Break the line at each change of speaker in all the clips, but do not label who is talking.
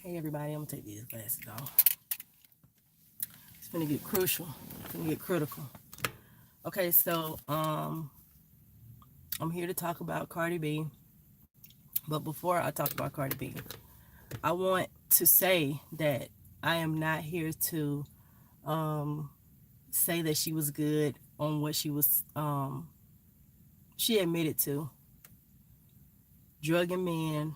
Hey everybody, I'm gonna take these glasses off. It's gonna get crucial. It's gonna get critical. Okay, so I'm here to talk about Cardi B. But before I talk about Cardi B, I want to say that I am not here to um say that she was good on what she admitted to drugging men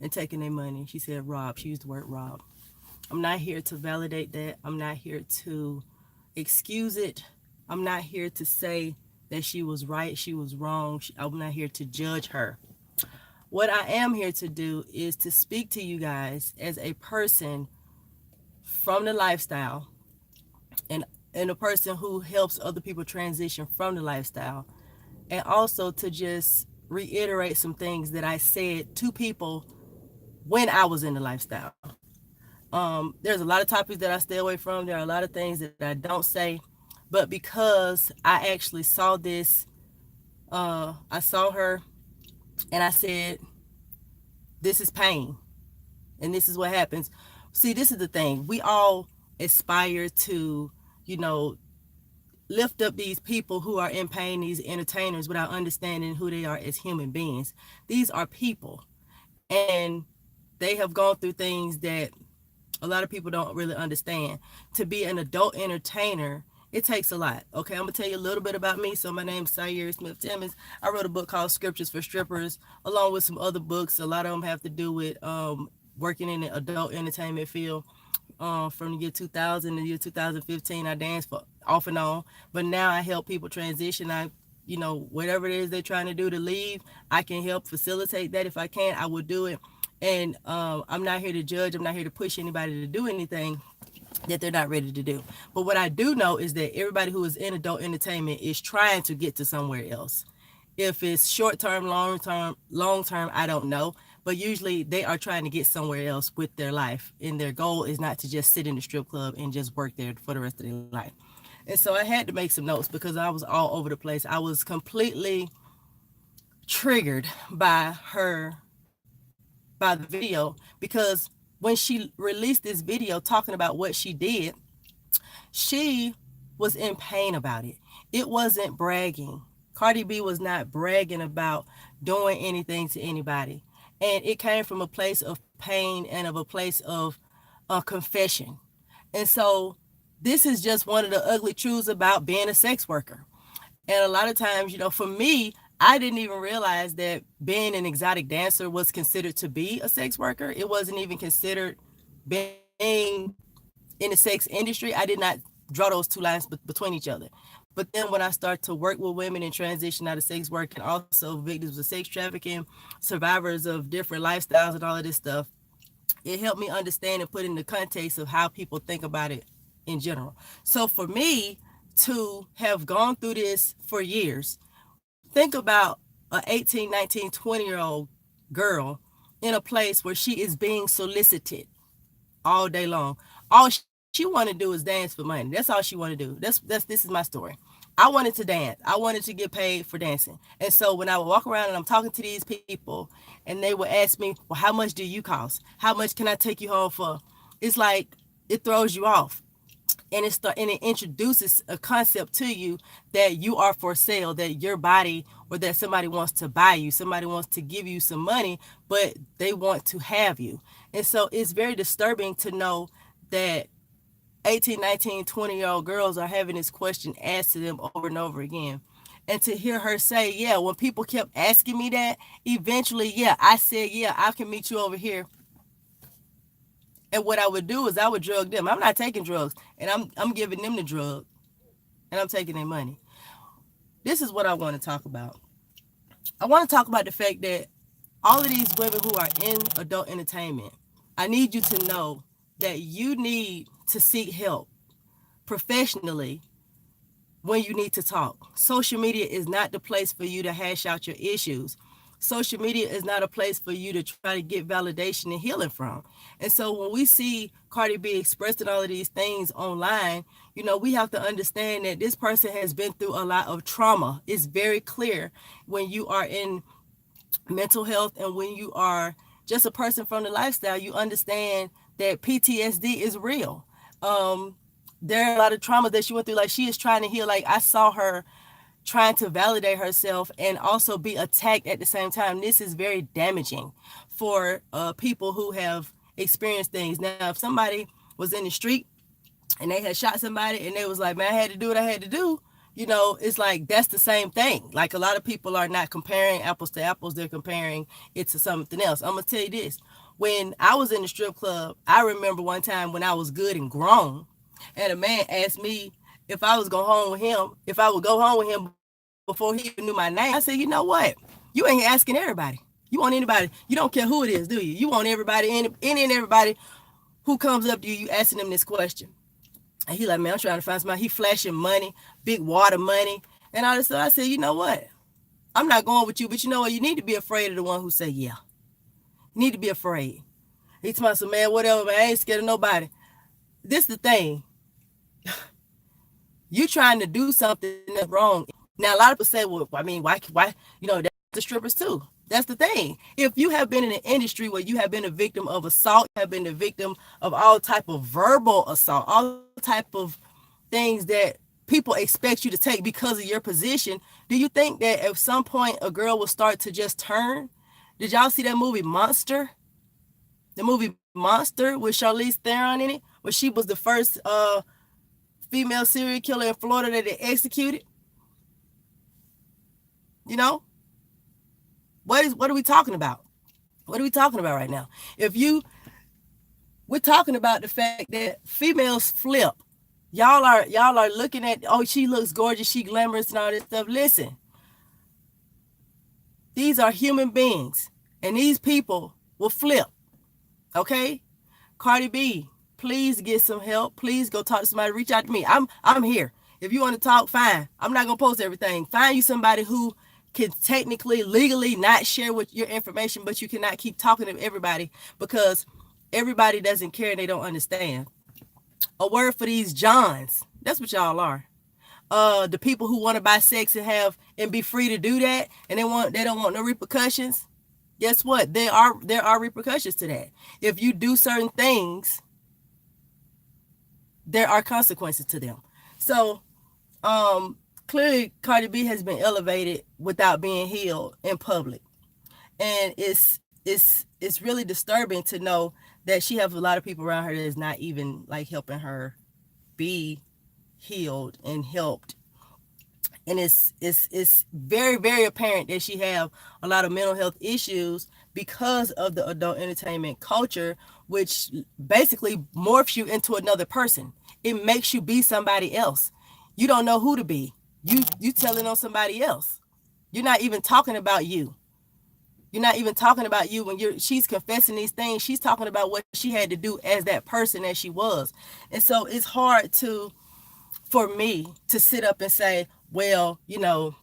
and taking their money. She said rob. She used the word rob. I'm not here to validate that. I'm not here to excuse it. I'm not here to say that she was right, she was wrong. I'm not here to judge her. What I am here to do is to speak to you guys as a person from the lifestyle and a person who helps other people transition from the lifestyle, and also to just reiterate some things that I said to people when I was in the lifestyle. There's a lot of topics that I stay away from. There are a lot of things that I don't say, but because I actually saw this, I saw her and I said, this is pain and this is what happens. See, this is the thing. We all aspire to, you know, lift up these people who are in pain, these entertainers, without understanding who they are as human beings. These are people, and they have gone through things that a lot of people don't really understand. To be an adult entertainer, it takes a lot. Okay, I'm gonna tell you a little bit about me. So my name is Sayuri Smith-Timmons. I wrote a book called Scriptures for Strippers, along with some other books. A lot of them have to do with working in the adult entertainment field. From the year 2000 to the year 2015, I danced for off and on, but now I help people transition. Whatever it is they're trying to do to leave, I can help facilitate that. If I can, I will do it. And I'm not here to judge. I'm not here to push anybody to do anything that they're not ready to do. But what I do know is that everybody who is in adult entertainment is trying to get to somewhere else. If it's short term, long term, I don't know. But usually they are trying to get somewhere else with their life. And their goal is not to just sit in the strip club and just work there for the rest of their life. And so I had to make some notes because I was all over the place. I was completely triggered by the video, because when she released this video talking about what she did, she was in pain about it. It wasn't bragging. Cardi B was not bragging about doing anything to anybody. And it came from a place of pain and of a place of confession. And so this is just one of the ugly truths about being a sex worker. And a lot of times, for me, I didn't even realize that being an exotic dancer was considered to be a sex worker. It wasn't even considered being in the sex industry. I did not draw those two lines between each other. But then when I start to work with women and transition out of sex work, and also victims of sex trafficking, survivors of different lifestyles and all of this stuff, it helped me understand and put in the context of how people think about it in general. So for me to have gone through this for years, think about an 18, 19, 20-year-old girl in a place where she is being solicited all day long. All she want to do is dance for money. That's all she want to do. This is my story. I wanted to dance. I wanted to get paid for dancing. And so when I would walk around and I'm talking to these people and they would ask me, well, how much do you cost? How much can I take you home for? It's like it throws you off. And it introduces a concept to you that you are for sale, that your body, or that somebody wants to buy you, somebody wants to give you some money, but they want to have you. And so it's very disturbing to know that 18, 19, 20-year-old girls are having this question asked to them over and over again. And to hear her say, yeah, when people kept asking me that, eventually, yeah, I said, yeah, I can meet you over here. And what I would do is I would drug them. I'm not taking drugs, and I'm giving them the drug, and I'm taking their money. This is what I want to talk about. I want to talk about the fact that all of these women who are in adult entertainment, I need you to know that you need to seek help professionally when you need to talk. Social media is not the place for you to hash out your issues. Social media is not a place for you to try to get validation and healing from. And so when we see Cardi B expressing all of these things online, we have to understand that this person has been through a lot of trauma. It's very clear when you are in mental health and when you are just a person from the lifestyle, you understand that PTSD is real. There are a lot of trauma that she went through. Like, she is trying to heal. Like, I saw her trying to validate herself and also be attacked at the same time. This is very damaging for people who have experienced things. Now, if somebody was in the street and they had shot somebody and they was like, man, I had to do what I had to do, you know, it's like, that's the same thing. Like, a lot of people are not comparing apples to apples. They're comparing it to something else. I'm going to tell you this. When I was in the strip club, I remember one time when I was good and grown, and a man asked me if I was going home with him, if I would go home with him before he even knew my name. I said, you know what? You ain't asking everybody. You want anybody. You don't care who it is, do you? You want everybody, any and everybody who comes up to you, you asking them this question. And he like, man, I'm trying to find somebody. He flashing money, big water money, and all this stuff. I said, you know what? I'm not going with you, but you know what? You need to be afraid of the one who say, yeah. You need to be afraid. He told me, man, whatever, man, I ain't scared of nobody. This is the thing. You trying to do something that's wrong. Now, a lot of people say, well, I mean, why, you know, that's the strippers too. That's the thing. If you have been in an industry where you have been a victim of assault, have been a victim of all type of verbal assault, all type of things that people expect you to take because of your position, do you think that at some point a girl will start to just turn? Did y'all see that movie Monster? The movie Monster with Charlize Theron in it, where she was the first female serial killer in Florida that they executed. You know, what are we talking about? What are we talking about right now? We're talking about the fact that females flip. Y'all are looking at, oh, she looks gorgeous, she glamorous and all this stuff. Listen, these are human beings, and these people will flip. Okay, Cardi B, please get some help. Please go talk to somebody. Reach out to me. I'm here. If you want to talk, fine. I'm not gonna post everything. Find you somebody who can technically, legally not share with your information, but you cannot keep talking to everybody because everybody doesn't care and they don't understand. A word for these Johns. That's what y'all are. The people who want to buy sex and be free to do that, and they don't want no repercussions. Guess what? There are repercussions to that. If you do certain things, there are consequences to them. So, clearly Cardi B has been elevated without being healed in public. And it's really disturbing to know that she has a lot of people around her that is not even like helping her be healed and helped. And it's very, very apparent that she have a lot of mental health issues because of the adult entertainment culture, which basically morphs you into another person. It makes you be somebody else. You don't know who to be. You telling on somebody else. You're not even talking about you. You're not even talking about you when she's confessing these things. She's talking about what she had to do as that person that she was. And so it's hard for me to sit up and say, well, you know,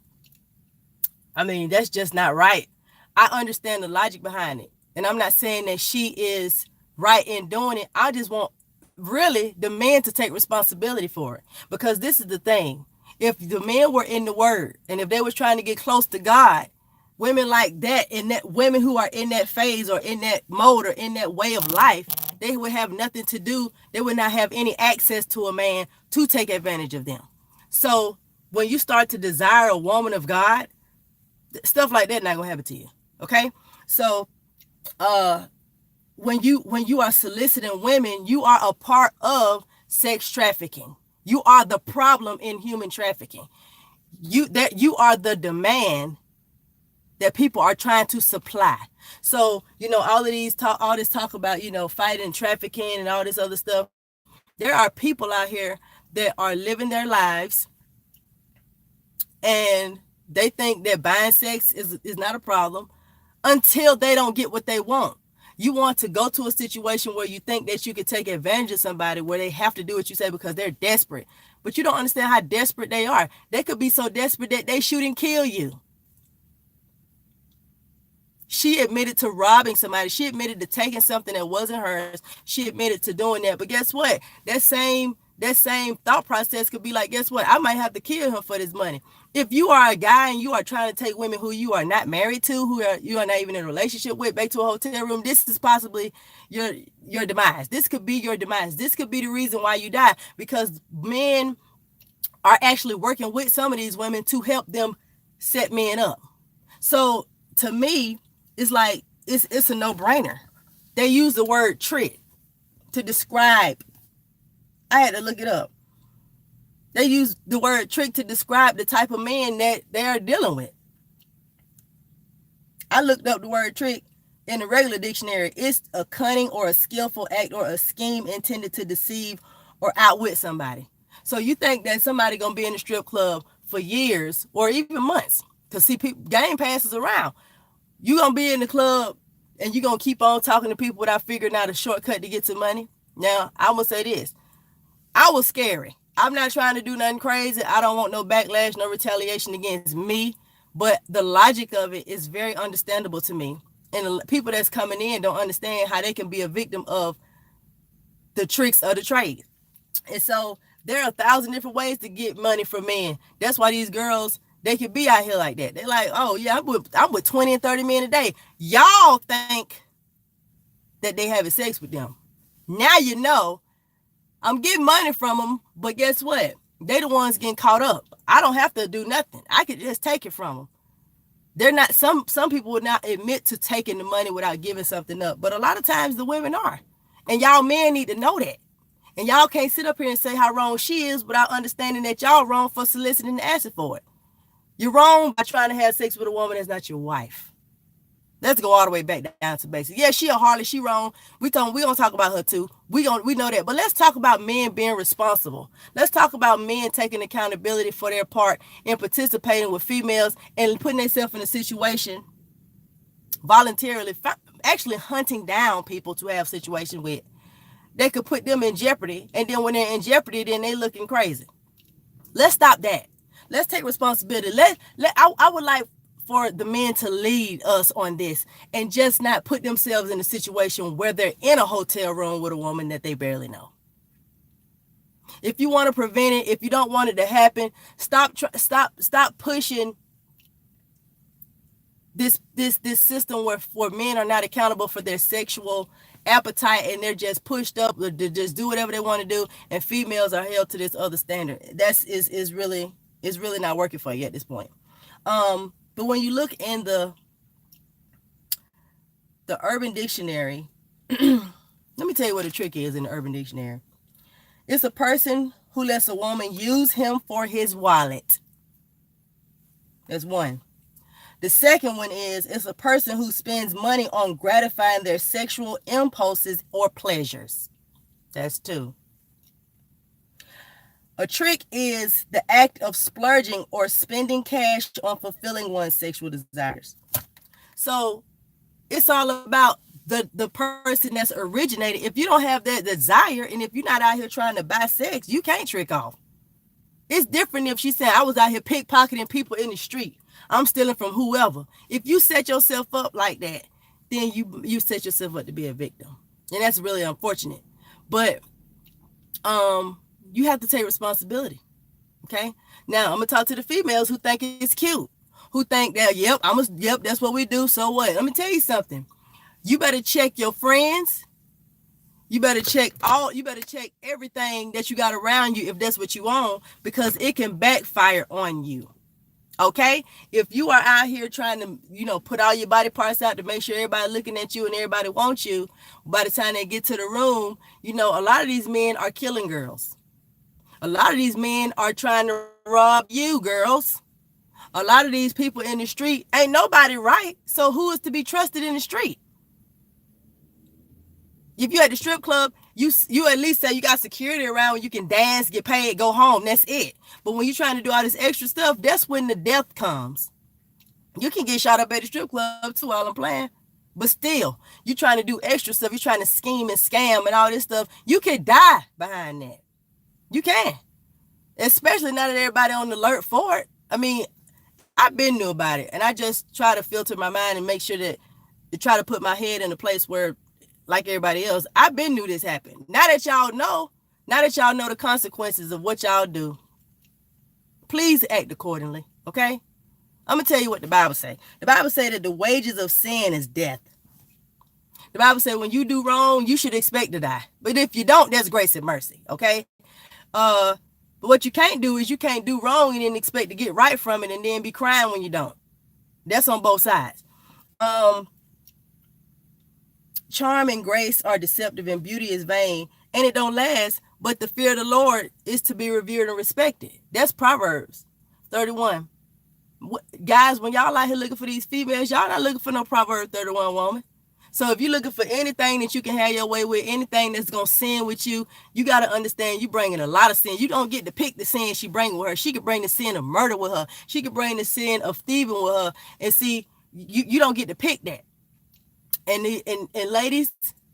I mean, that's just not right. I understand the logic behind it. And I'm not saying that she is right in doing it. I just want really the men to take responsibility for it. Because this is the thing. If the men were in the word and if they was trying to get close to God, women like that and that women who are in that phase or in that mode or in that way of life, they would have nothing to do. They would not have any access to a man to take advantage of them. So when you start to desire a woman of God, stuff like that not gonna happen to you. Okay. So when you are soliciting women, you are a part of sex trafficking. You are the problem in human trafficking. You are the demand that people are trying to supply. So, you know, all this talk about, you know, fighting trafficking and all this other stuff. There are people out here that are living their lives and they think that buying sex is not a problem until they don't get what they want. You want to go to a situation where you think that you could take advantage of somebody where they have to do what you say because they're desperate. But you don't understand how desperate they are. They could be so desperate that they shoot and kill you. She admitted to robbing somebody. She admitted to taking something that wasn't hers. She admitted to doing that. But guess what? That same thought process could be like, guess what? I might have to kill him for this money. If you are a guy and you are trying to take women who you are not married to, you are not even in a relationship with, back to a hotel room, this is possibly your demise. This could be your demise. This could be the reason why you die, because men are actually working with some of these women to help them set men up. So to me, it's like it's a no-brainer. They use the word trick to describe. I had to look it up. They use the word trick to describe the type of man that they are dealing with. I looked up the word trick in the regular dictionary. It's a cunning or a skillful act or a scheme intended to deceive or outwit somebody. So you think that somebody gonna be in the strip club for years or even months? Because see, people, game passes around. You gonna be in the club and you gonna keep on talking to people without figuring out a shortcut to get to money? Now, I'm gonna say this. I was scary. I'm not trying to do nothing crazy. I don't want no backlash, no retaliation against me. But the logic of it is very understandable to me. And the people that's coming in don't understand how they can be a victim of the tricks of the trade. And so there are 1,000 different ways to get money from men. That's why these girls, they can be out here like that. They're like, oh yeah, I'm with 20 and 30 men a day. Y'all think that they having sex with them. Now you know. I'm getting money from them, but guess what? They the ones getting caught up. I don't have to do nothing. I could just take it from them. They're not, some people would not admit to taking the money without giving something up, but a lot of times the women are. And y'all men need to know that. And y'all can't sit up here and say how wrong she is without understanding that y'all wrong for soliciting and asking for it. You're wrong by trying to have sex with a woman that's not your wife. Let's go all the way back down to basics. Yeah, she a harlot, she wrong. We gonna talk about her too. We know that. But let's talk about men being responsible. Let's talk about men taking accountability for their part in participating with females and putting themselves in a situation voluntarily, actually hunting down people to have situation with. They could put them in jeopardy, and then when they're in jeopardy, then they looking crazy. Let's stop that. Let's take responsibility. I would like for the men to lead us on this and just not put themselves in a situation where they're in a hotel room with a woman that they barely know. If you want to prevent it, if you don't want it to happen, stop pushing this system where men are not accountable for their sexual appetite and they're just pushed up to just do whatever they want to do, and females are held to this other standard. That's is really not working for you at this point. But when you look in the Urban Dictionary, let me tell you what a trick is in the Urban Dictionary. It's a person who lets a woman use him for his wallet. That's one. The second one is it's a person who spends money on gratifying their sexual impulses or pleasures. That's two. A trick is the act of splurging or spending cash on fulfilling one's sexual desires. So it's all about the person that's originated. If you don't have that desire, and if you're not out here trying to buy sex, you can't trick off. It's different if she said, I was out here pickpocketing people in the street. I'm stealing from whoever. If you set yourself up like that, then you set yourself up to be a victim. And that's really unfortunate. But you have to take responsibility. Okay? Now, I'm going to talk to the females who think it's cute. Who think that, yep, that's what we do. So what? Let me tell you something. You better check your friends. You better check everything that you got around you if that's what you want, because it can backfire on you. Okay? If you are out here trying to, put all your body parts out to make sure everybody looking at you and everybody wants you, by the time they get to the room, a lot of these men are killing girls. A lot of these men are trying to rob you, girls. A lot of these people in the street, ain't nobody right. So who is to be trusted in the street? If you at the strip club, you at least say you got security around when you can dance, get paid, go home. That's it. But when you're trying to do all this extra stuff, that's when the death comes. You can get shot up at the strip club too while I'm playing. But still, you're trying to do extra stuff. You're trying to scheme and scam and all this stuff. You could die behind that. You can. Especially now that everybody on the alert for it. I mean, I've been new about it. And I just try to filter my mind and make sure to try to put my head in a place where, like everybody else, I've been knew this happened. Now that y'all know the consequences of what y'all do, please act accordingly, Okay? I'm going to tell you what the Bible say. The Bible say that the wages of sin is death. The Bible say when you do wrong, you should expect to die. But if you don't, there's grace and mercy. Okay? But what you can't do is you can't do wrong and then expect to get right from it and then be crying when you don't. That's on both sides. Charm and grace are deceptive and beauty is vain and it don't last, but the fear of the Lord is to be revered and respected. That's Proverbs 31. Guys, when y'all out here looking for these females, y'all not looking for no Proverbs 31 woman. So if you're looking for anything that you can have your way with, anything that's going to sin with you, you got to understand you bringing a lot of sin. You don't get to pick the sin she bring with her. She could bring the sin of murder with her. She could bring the sin of thieving with her. And see, you don't get to pick that. And ladies,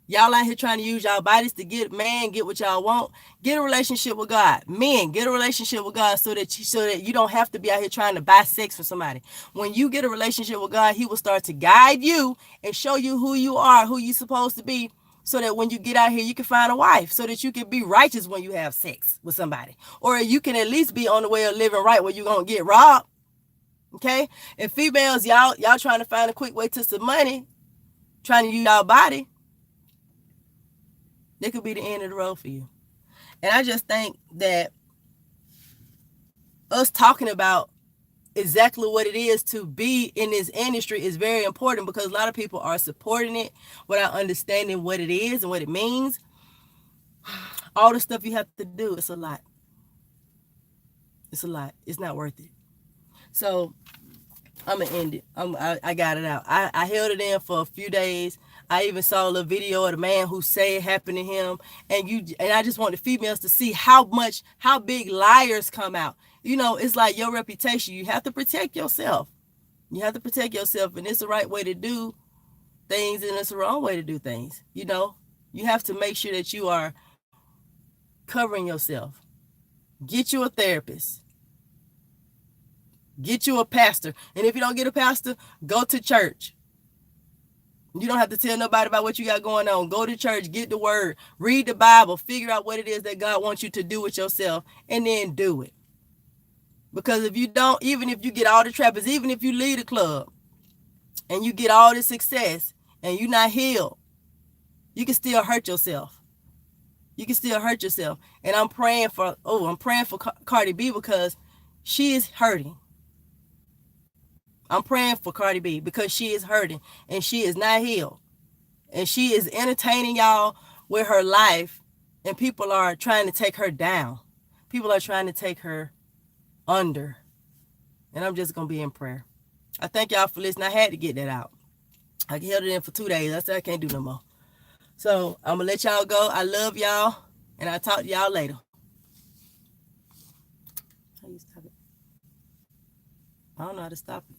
y'all out here trying to use y'all bodies to get what y'all want. Get a relationship with God. Men, get a relationship with God so that you don't have to be out here trying to buy sex for somebody. When you get a relationship with God, he will start to guide you and show you who you are, who you're supposed to be, so that when you get out here, you can find a wife, so that you can be righteous when you have sex with somebody. Or you can at least be on the way of living right where you're going to get robbed. Okay? And females, y'all trying to find a quick way to some money, trying to use y'all body, that could be the end of the road for you. And I just think that us talking about exactly what it is to be in this industry is very important, because a lot of people are supporting it without understanding what it is and what it means. All the stuff you have to do, it's a lot. It's a lot. It's not worth it. So I'm going to end it. I got it out. I held it in for a few days. I even saw a little video of the man who said it happened to him. And I just want the females to see how big liars come out. You know, it's like your reputation. You have to protect yourself. You have to protect yourself. And it's the right way to do things, and it's the wrong way to do things. You know, you have to make sure that you are covering yourself. Get you a therapist. Get you a pastor. And if you don't get a pastor, go to church. You don't have to tell nobody about what you got going on. Go to church, get the word, read the Bible, figure out what it is that God wants you to do with yourself, and then do it. Because if you don't, even if you get all the trappers, even if you lead a club and you get all this success and you're not healed, you can still hurt yourself. You can still hurt yourself. And I'm praying for Cardi B, because she is hurting. I'm praying for Cardi B because she is hurting and she is not healed. And she is entertaining y'all with her life, and people are trying to take her down. People are trying to take her under. And I'm just going to be in prayer. I thank y'all for listening. I had to get that out. I held it in for 2 days. I said I can't do no more. So I'm going to let y'all go. I love y'all, and I'll talk to y'all later. How you stop it? I don't know how to stop it.